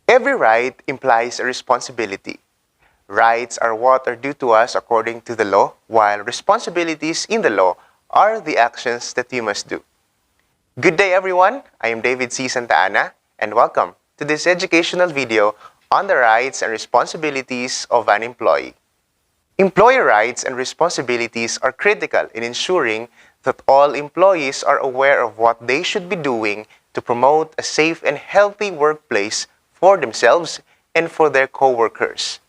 Every right implies a responsibility. Rights are what are due to us according to the law, while responsibilities in the law are the actions that you must do. Good day everyone, I am David C. Santa Ana, and welcome to this educational video on the rights and responsibilities of an employee. Employee rights and responsibilities are critical in ensuring that all employees are aware of what they should be doing to promote a safe and healthy workplace for themselves and for their co-workers.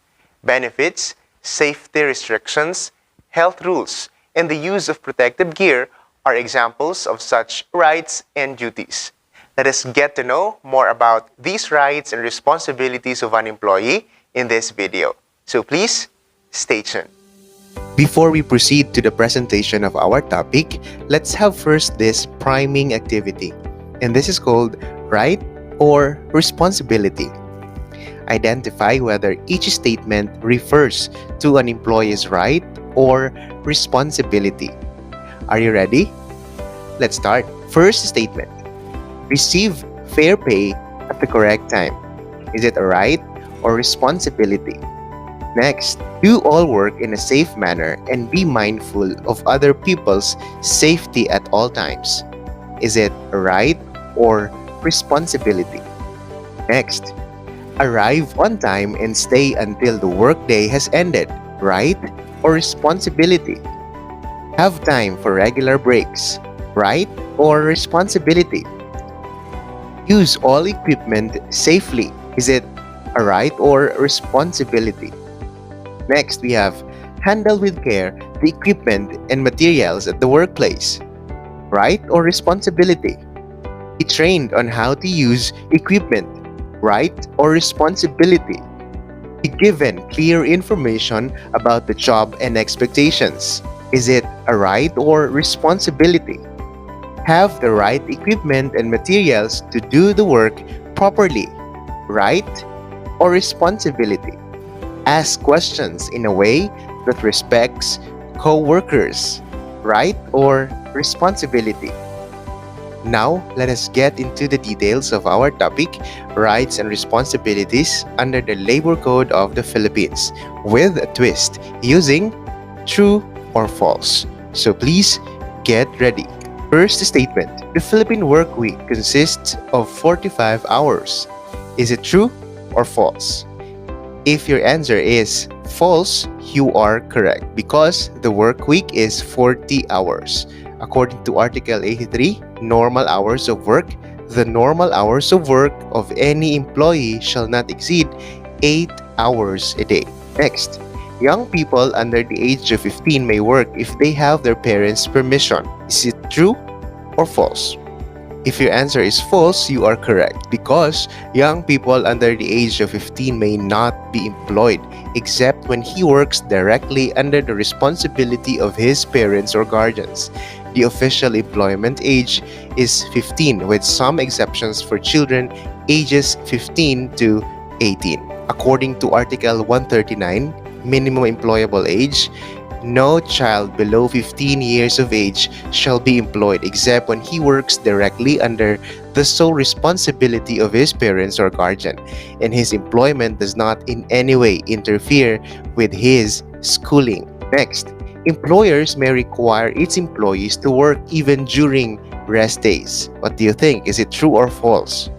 Benefits, safety restrictions, health rules, and the use of protective gear are examples of such rights and duties. Let us get to know more about these rights and responsibilities of an employee in this video. So please, stay tuned. Before we proceed to the presentation of our topic, let's have first this priming activity. And this is called right or responsibility. Identify whether each statement refers to an employee's right or responsibility. Are you ready? Let's start. First statement. Receive fair pay at the correct time. Is it a right or responsibility? Next, do all work in a safe manner and be mindful of other people's safety at all times. Is it a right or responsibility? Next, arrive on time and stay until the workday has ended. Right or responsibility? Have time for regular breaks. Right or responsibility? Use all equipment safely. Is it a right or responsibility? Next, we have handle with care the equipment and materials at the workplace. Right or responsibility? Be trained on how to use equipment. Right or responsibility? Be given clear information about the job and expectations. Is it a right or responsibility? Have the right equipment and materials to do the work properly. Right or responsibility? Ask questions in a way that respects co-workers. Right or responsibility? Now, let us get into the details of our topic, rights and responsibilities under the Labor Code of the Philippines, with a twist using true or false. So please get ready. First statement, the Philippine work week consists of 45 hours. Is it true or false? If your answer is false, you are correct because the work week is 40 hours. According to Article 83, normal hours of work, the normal hours of work of any employee shall not exceed 8 hours a day. Next, young people under the age of 15 may work if they have their parents' permission. Is it true or false? If your answer is false, you are correct because young people under the age of 15 may not be employed except when he works directly under the responsibility of his parents or guardians. The official employment age is 15 with some exceptions for children ages 15 to 18. According to Article 139, minimum employable age, no child below 15 years of age shall be employed except when he works directly under the sole responsibility of his parents or guardian, and his employment does not in any way interfere with his schooling. Next, employers may require its employees to work even during rest days. What do you think? Is it true or false?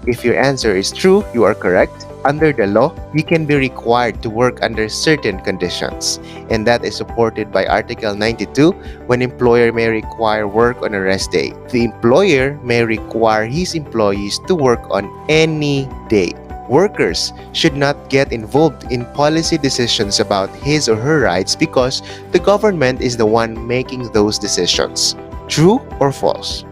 If your answer is true, you are correct. Under the law, you can be required to work under certain conditions, and that is supported by Article 92 when employer may require work on a rest day. The employer may require his employees to work on any day. Workers should not get involved in policy decisions about his or her rights because the government is the one making those decisions. True or false?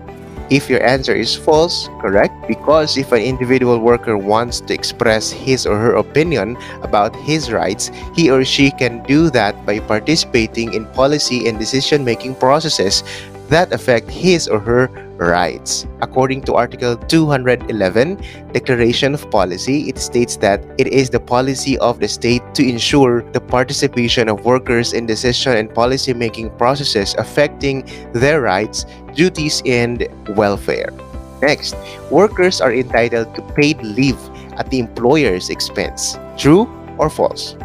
If your answer is false, correct, because if an individual worker wants to express his or her opinion about his rights, he or she can do that by participating in policy and decision-making processes that affect his or her rights. According to Article 211, Declaration of Policy, it states that it is the policy of the state to ensure the participation of workers in decision and policy-making processes affecting their rights, duties, and welfare. Next, workers are entitled to paid leave at the employer's expense. True or false?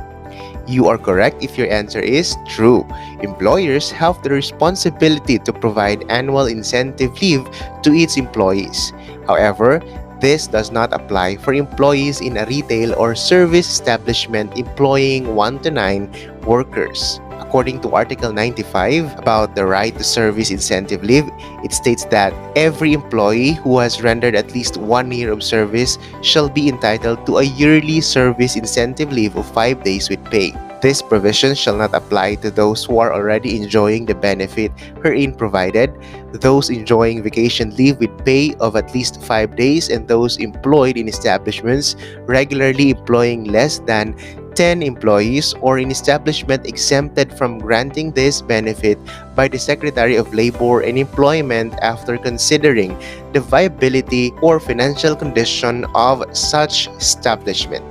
You are correct if your answer is true. Employers have the responsibility to provide annual incentive leave to its employees. However, this does not apply for employees in a retail or service establishment employing 1 to 9 workers. According to Article 95 about the right to service incentive leave, it states that every employee who has rendered at least 1 year of service shall be entitled to a yearly service incentive leave of 5 days with pay. This provision shall not apply to those who are already enjoying the benefit herein provided, those enjoying vacation leave with pay of at least 5 days, and those employed in establishments regularly employing less than 10 employees or in establishment exempted from granting this benefit by the Secretary of Labor and Employment after considering the viability or financial condition of such establishment.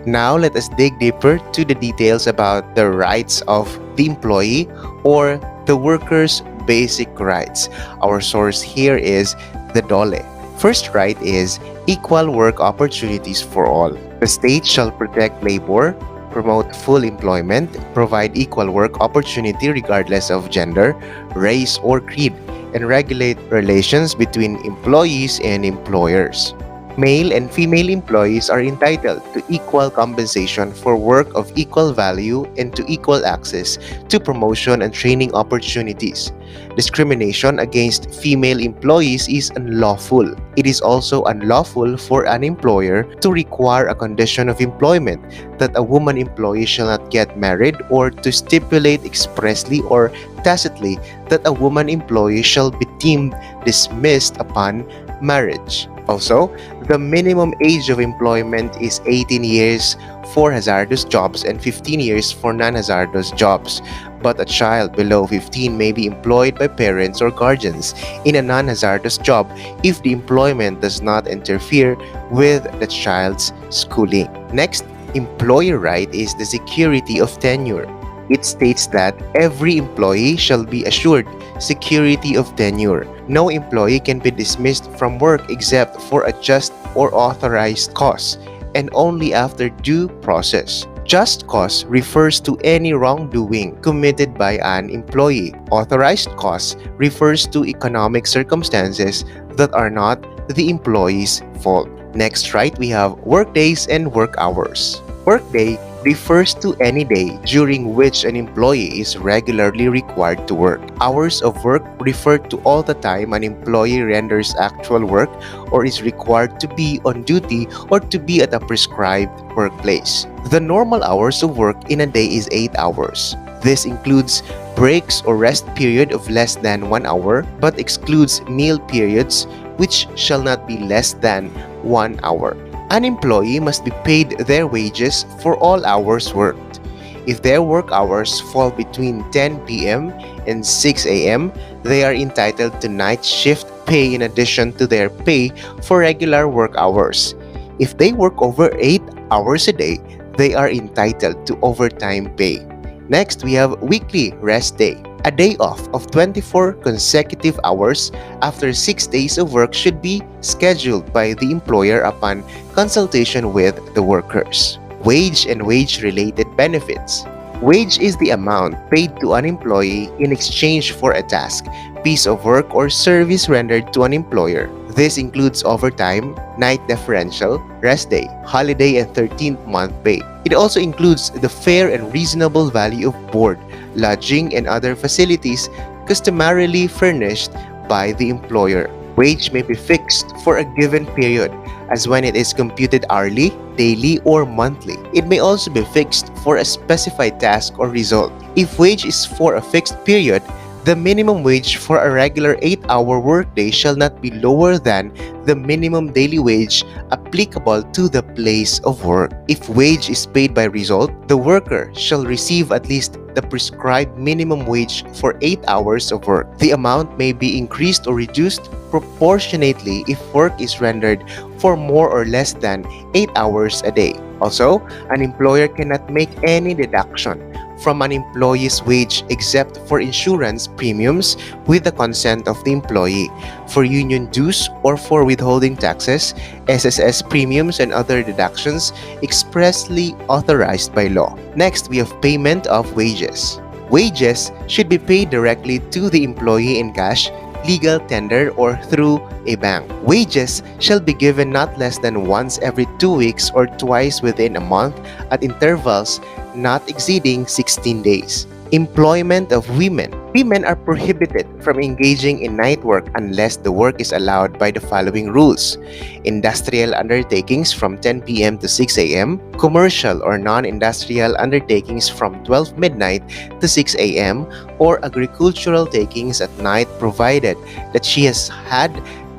Now, let us dig deeper to the details about the rights of the employee or the worker's basic rights. Our source here is the DOLE. First right is equal work opportunities for all. The state shall protect labor, promote full employment, provide equal work opportunity regardless of gender, race, or creed, and regulate relations between employees and employers. Male and female employees are entitled to equal compensation for work of equal value and to equal access to promotion and training opportunities. Discrimination against female employees is unlawful. It is also unlawful for an employer to require a condition of employment that a woman employee shall not get married, or to stipulate expressly or tacitly that a woman employee shall be deemed dismissed upon marriage. Also, the minimum age of employment is 18 years for hazardous jobs and 15 years for non-hazardous jobs, but a child below 15 may be employed by parents or guardians in a non-hazardous job if the employment does not interfere with the child's schooling. Next, employer right is the security of tenure. It states that every employee shall be assured security of tenure. No employee can be dismissed from work except for a just or authorized cause, and only after due process. Just cause refers to any wrongdoing committed by an employee. Authorized cause refers to economic circumstances that are not the employee's fault. Next, right, we have work days and work hours. Workday refers to any day during which an employee is regularly required to work. Hours of work refer to all the time an employee renders actual work or is required to be on duty or to be at a prescribed workplace. The normal hours of work in a day is 8 hours. This includes breaks or rest period of less than 1 hour, but excludes meal periods which shall not be less than 1 hour. An employee must be paid their wages for all hours worked. If their work hours fall between 10 p.m. and 6 a.m., they are entitled to night shift pay in addition to their pay for regular work hours. If they work over 8 hours a day, they are entitled to overtime pay. Next, we have weekly rest day. A day off of 24 consecutive hours after 6 days of work should be scheduled by the employer upon consultation with the workers. Wage and wage-related benefits. Wage is the amount paid to an employee in exchange for a task, piece of work, or service rendered to an employer. This includes overtime, night differential, rest day, holiday, and 13th month pay. It also includes the fair and reasonable value of board, lodging, and other facilities customarily furnished by the employer. Wage may be fixed for a given period, as when it is computed hourly, daily, or monthly. It may also be fixed for a specified task or result. If wage is for a fixed period, the minimum wage for a regular 8-hour workday shall not be lower than the minimum daily wage applicable to the place of work. If wage is paid by result, the worker shall receive at least the prescribed minimum wage for 8 hours of work. The amount may be increased or reduced proportionately if work is rendered for more or less than 8 hours a day. Also, an employer cannot make any deduction from an employee's wage except for insurance premiums with the consent of the employee, for union dues or for withholding taxes, SSS premiums, and other deductions expressly authorized by law. Next, we have payment of wages. Wages should be paid directly to the employee in cash, legal tender, or through a bank. Wages shall be given not less than once every 2 weeks or twice within a month at intervals not exceeding 16 days. Employment of women. Women are prohibited from engaging in night work unless the work is allowed by the following rules: industrial undertakings from 10 p.m. to 6 a.m., commercial or non-industrial undertakings from 12 midnight to 6 a.m., or agricultural takings at night provided that she has had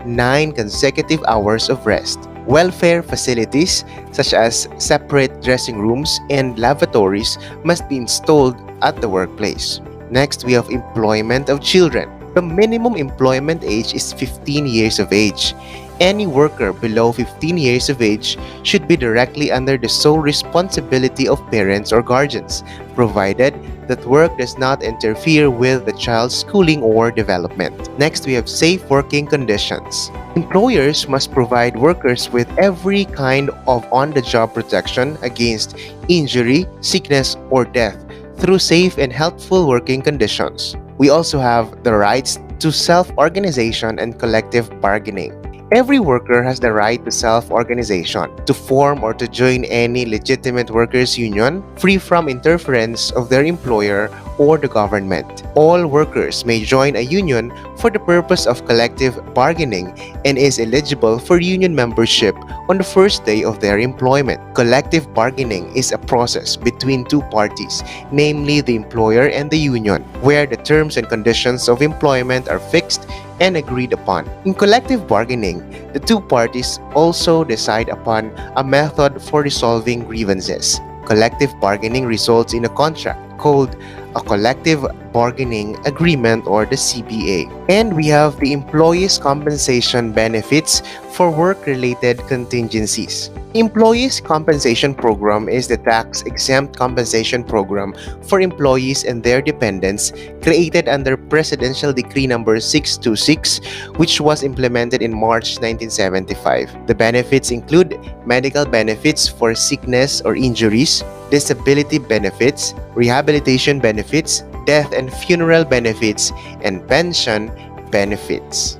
9 consecutive hours of rest. Welfare facilities such as separate dressing rooms and lavatories must be installed at the workplace. Next, we have employment of children. The minimum employment age is 15 years of age. Any worker below 15 years of age should be directly under the sole responsibility of parents or guardians, provided that work does not interfere with the child's schooling or development. Next, we have safe working conditions. Employers must provide workers with every kind of on-the-job protection against injury, sickness, or death through safe and healthful working conditions. We also have the rights to self-organization and collective bargaining. Every worker has the right to self-organization, to form or to join any legitimate workers' union, free from interference of their employer or the government. All workers may join a union for the purpose of collective bargaining and is eligible for union membership on the first day of their employment. Collective bargaining is a process between two parties, namely the employer and the union, where the terms and conditions of employment are fixed and agreed upon. In collective bargaining, the two parties also decide upon a method for resolving grievances. Collective bargaining results in a contract called a collective bargaining agreement, or the CBA. And we have the employees' compensation benefits for work-related contingencies. Employees' compensation program is the tax-exempt compensation program for employees and their dependents created under Presidential Decree number 626, which was implemented in March 1975. The benefits include medical benefits for sickness or injuries, disability benefits, rehabilitation benefits, death and funeral benefits, and pension benefits.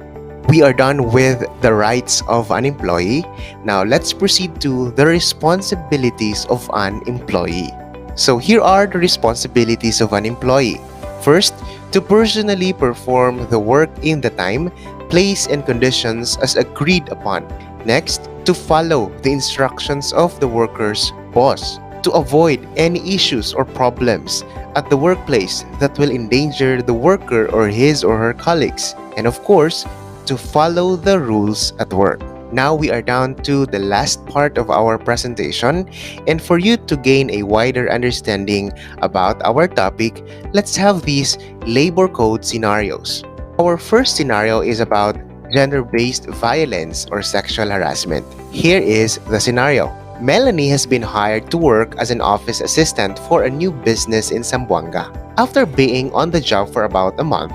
We are done with the rights of an employee. Now let's proceed to the responsibilities of an employee. So here are the responsibilities of an employee. First, to personally perform the work in the time, place, and conditions as agreed upon. Next, to follow the instructions of the worker's boss. To avoid any issues or problems at the workplace that will endanger the worker or his or her colleagues. And of course, to follow the rules at work. Now we are down to the last part of our presentation, and for you to gain a wider understanding about our topic, let's have these labor code scenarios. Our first scenario is about gender-based violence or sexual harassment. Here is the scenario. Melanie has been hired to work as an office assistant for a new business in Zamboanga. After being on the job for about a month,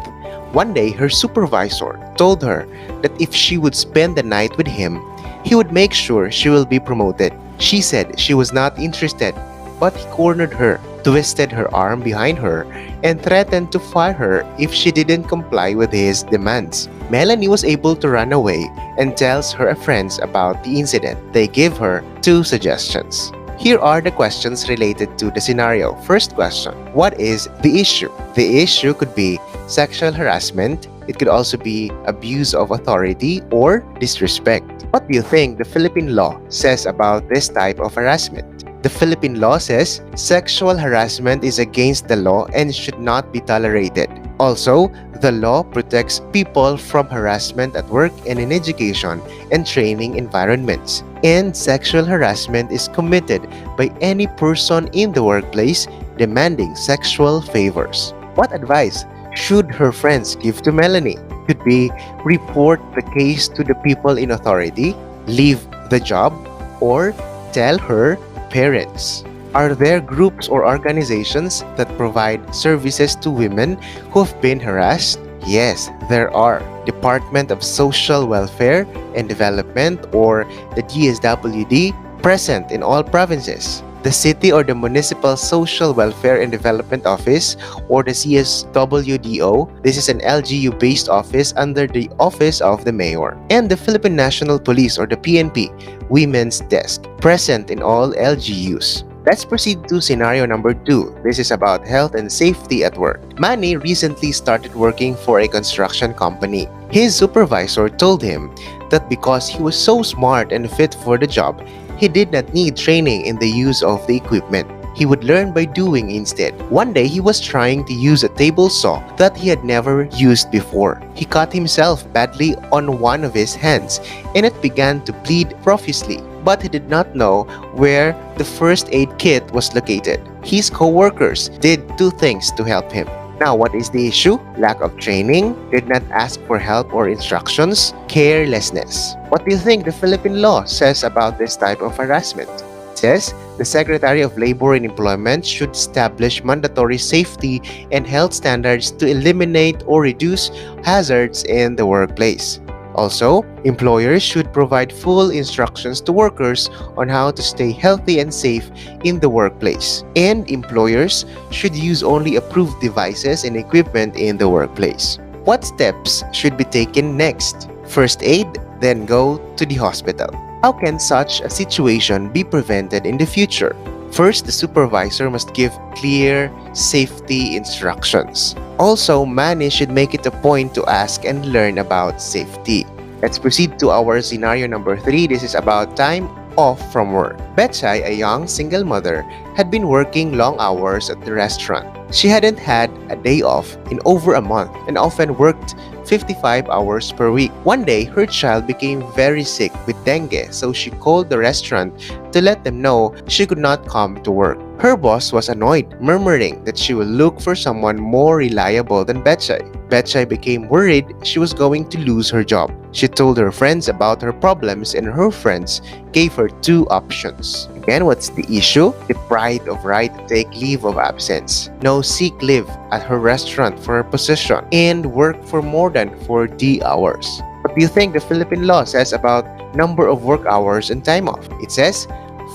one day her supervisor told her that if she would spend the night with him, he would make sure she will be promoted. She said she was not interested, but he cornered her, twisted her arm behind her, and threatened to fire her if she didn't comply with his demands. Melanie was able to run away and tells her friends about the incident. They give her 2 suggestions. Here are the questions related to the scenario. First question, what is the issue? The issue could be sexual harassment. It could also be abuse of authority or disrespect. What do you think the Philippine law says about this type of harassment? The Philippine law says sexual harassment is against the law and should not be tolerated. Also, the law protects people from harassment at work and in education and training environments. And sexual harassment is committed by any person in the workplace demanding sexual favors. What advice should her friends give to Melanie? Could be report the case to the people in authority, leave the job, or tell her parents. Are there groups or organizations that provide services to women who've been harassed? Yes, there are. Department of Social Welfare and Development, or the DSWD, present in all provinces. The City or the Municipal Social Welfare and Development Office, or the CSWDO, this is an LGU-based office under the Office of the Mayor. And the Philippine National Police, or the PNP, Women's Desk, present in all LGUs. Let's proceed to scenario number 2. This is about health and safety at work. Manny recently started working for a construction company. His supervisor told him that because he was so smart and fit for the job, he did not need training in the use of the equipment. He would learn by doing instead. One day, he was trying to use a table saw that he had never used before. He cut himself badly on one of his hands, and it began to bleed profusely. But he did not know where the first aid kit was located. His co-workers did 2 things to help him. Now, what is the issue? Lack of training, did not ask for help or instructions, carelessness. What do you think the Philippine law says about this type of harassment? It says, the Secretary of Labor and Employment should establish mandatory safety and health standards to eliminate or reduce hazards in the workplace. Also, employers should provide full instructions to workers on how to stay healthy and safe in the workplace. And employers should use only approved devices and equipment in the workplace. What steps should be taken next? First aid, then go to the hospital. How can such a situation be prevented in the future? First, the supervisor must give clear safety instructions. Also, Manny should make it a point to ask and learn about safety. Let's proceed to our scenario number 3. This is about time off from work. Betchay, a young single mother, had been working long hours at the restaurant. She hadn't had a day off in over a month and often worked 55 hours per week. One day, her child became very sick with dengue, so she called the restaurant to let them know she could not come to work. Her boss was annoyed, murmuring that she will look for someone more reliable than Betchay. Betchay became worried she was going to lose her job. She told her friends about her problems, and her friends gave her 2 options. Again, what's the issue? Deprived of right to take leave of absence. No sick leave at her restaurant for her position, and work for more than 40 hours. What do you think the Philippine law says about number of work hours and time off? It says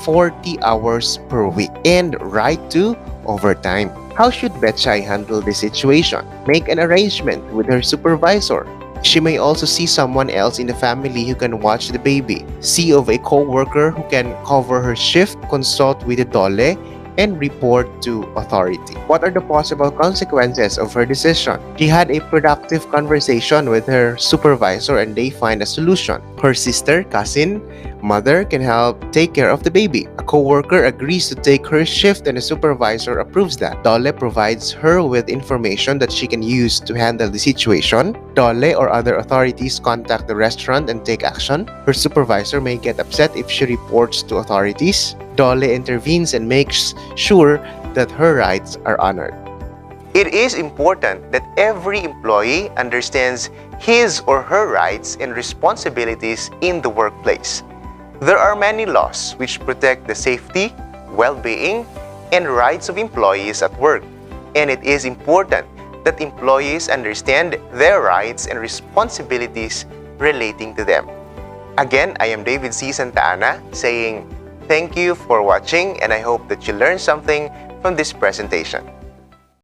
40 hours per week and right to overtime. How should Betchay handle this situation? Make an arrangement with her supervisor. She may also see someone else in the family who can watch the baby. See of a co-worker who can cover her shift, consult with the dole, and report to authority. What are the possible consequences of her decision? She had a productive conversation with her supervisor and they find a solution. Her sister, cousin, mother can help take care of the baby. A co-worker agrees to take her shift and the supervisor approves that. Dole provides her with information that she can use to handle the situation. Dole or other authorities contact the restaurant and take action. Her supervisor may get upset if she reports to authorities. Dole intervenes and makes sure that her rights are honored. It is important that every employee understands his or her rights and responsibilities in the workplace. There are many laws which protect the safety, well-being, and rights of employees at work, and it is important that employees understand their rights and responsibilities relating to them. Again, I am David C. Santa Ana saying thank you for watching, and I hope that you learned something from this presentation.